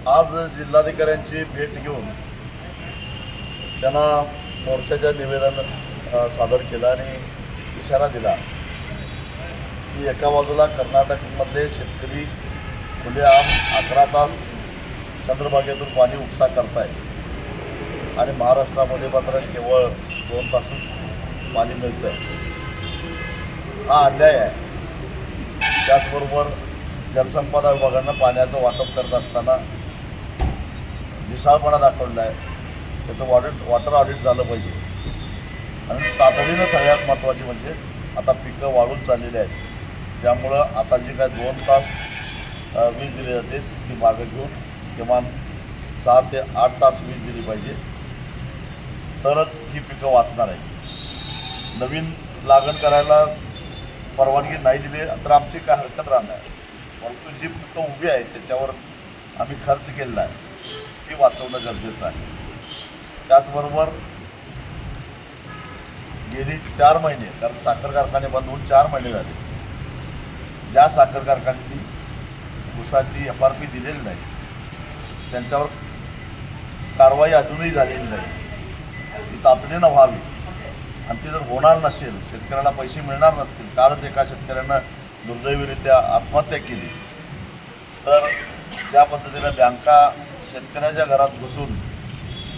आज जिल्हाधिकाऱ्यांची भेट घेऊन त्यांना मोर्चाचं निवेदन सादर केलं आणि इशारा दिला की एका बाजूला कर्नाटकमधले शेतकरी खुलेआम 11 तास चंद्रभागेतून पाणी उपसा करताय आणि महाराष्ट्रामध्ये मात्र केवळ 2 तासच पाणी मिळतं. हा अन्याय आहे. त्याचबरोबर जलसंपदा विभागानं पाण्याचं वाटप करत असताना विशाळपणा दाखवला आहे. त्याचं वॉटर ऑडिट झालं पाहिजे आणि तातडीनं सगळ्यात महत्त्वाची म्हणजे आता पिकं वाढून चाललेली आहेत. त्यामुळं आता जी काय 2 तास वीज दिली जाते ती मागं घेऊन किमान 6 ते 8 तास वीज दिली पाहिजे, तरच ही पिकं वाचणार आहे. नवीन लागण करायला परवानगी नाही दिली तर आमची काय हरकत राहणार, परंतु जी पिकं उभी आहेत त्याच्यावर आम्ही खर्च केलेला आहे ती वाचवणं गरजेचं आहे. त्याचबरोबर गेली 4 महिने, कारण साखर कारखाने बंद होऊन 4 महिने झाले, ज्या साखर कारखान्यांनी ऊसाची FRP दिलेली नाही त्यांच्यावर कारवाई अजूनही झालेली नाही. ती तातडीनं व्हावी आणि ती जर होणार नसेल, शेतकऱ्याला पैसे मिळणार नसतील, कालच एका शेतकऱ्यानं दुर्दैवीरित्या आत्महत्या केली, तर ज्या पद्धतीनं बँका शेतकऱ्याच्या घरात घुसून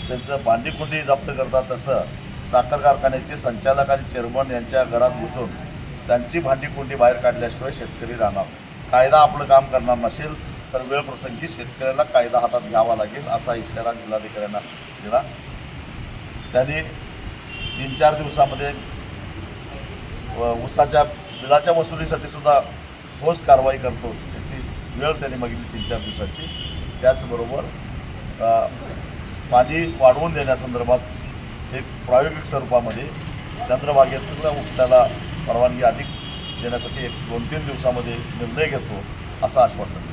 त्यांचं भांडीकुंडी जप्त करतात तसं साखर कारखान्याचे संचालक आणि चेअरमन यांच्या घरात घुसून त्यांची भांडीकुंडी बाहेर काढल्याशिवाय शेतकरी राहणार. कायदा आपलं काम करणार नसेल तर वेळप्रसंगी शेतकऱ्याला कायदा हातात घ्यावा लागेल असा इशारा जिल्हाधिकाऱ्यांना दिला. त्यांनी 3-4 दिवसामध्ये ऊसाच्या बिलाच्या वसुलीसाठी सुद्धा ठोस कारवाई करतो त्याची वेळ त्यांनी मागितली 3-4 दिवसाची. त्याचबरोबर पाणी वाढवून देण्यासंदर्भात एक प्रायोगिक स्वरूपामध्ये चंद्रभागेतल्या उपसाला परवानगी अधिक देण्यासाठी 1-2-3 दिवसामध्ये निर्णय घेतो असं आश्वासन.